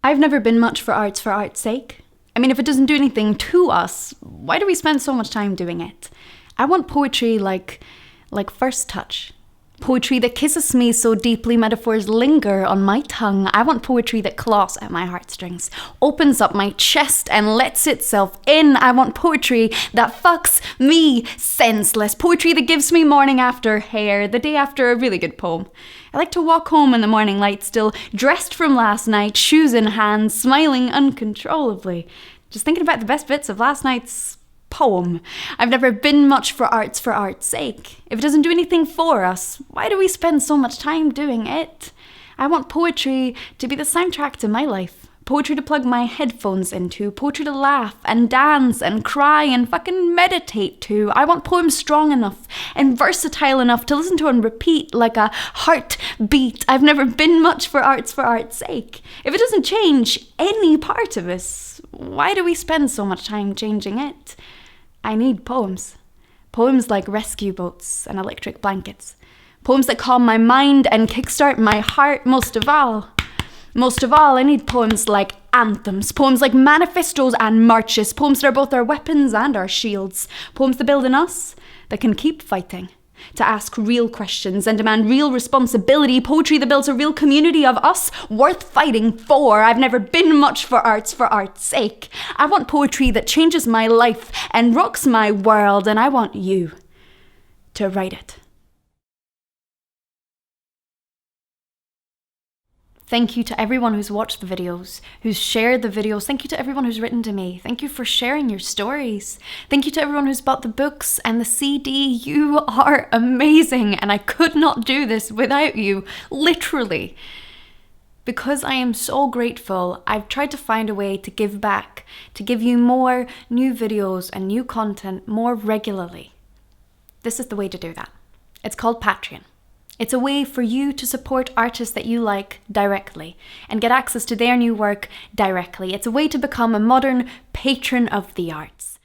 I've never been much for art's sake. I mean, if it doesn't do anything to us, why do we spend so much time doing it? I want poetry like first touch. Poetry that kisses me so deeply metaphors linger on my tongue. I want poetry that claws at my heartstrings, opens up my chest and lets itself in. I want poetry that fucks me senseless. Poetry that gives me morning after hair, the day after a really good poem. I like to walk home in the morning light, still dressed from last night, shoes in hand, smiling uncontrollably, just thinking about the best bits of last night's poem. I've never been much for art's sake. If it doesn't do anything for us, why do we spend so much time doing it? I want poetry to be the soundtrack to my life. Poetry to plug my headphones into. Poetry to laugh and dance and cry and fucking meditate to. I want poems strong enough and versatile enough to listen to and repeat like a heartbeat. I've never been much for art's sake. If it doesn't change any part of us, why do we spend so much time changing it? I need poems. Poems like rescue boats and electric blankets. Poems that calm my mind and kickstart my heart most of all. Most of all, I need poems like anthems, poems like manifestos and marches, poems that are both our weapons and our shields, poems that build in us that can keep fighting, to ask real questions and demand real responsibility, poetry that builds a real community of us worth fighting for. I've never been much for art's sake. I want poetry that changes my life and rocks my world, and I want you to write it. Thank you to everyone who's watched the videos, who's shared the videos. Thank you to everyone who's written to me. Thank you for sharing your stories. Thank you to everyone who's bought the books and the CD. You are amazing, and I could not do this without you, literally. Because I am so grateful, I've tried to find a way to give back, to give you more new videos and new content more regularly. This is the way to do that. It's called Patreon. It's a way for you to support artists that you like directly and get access to their new work directly. It's a way to become a modern patron of the arts.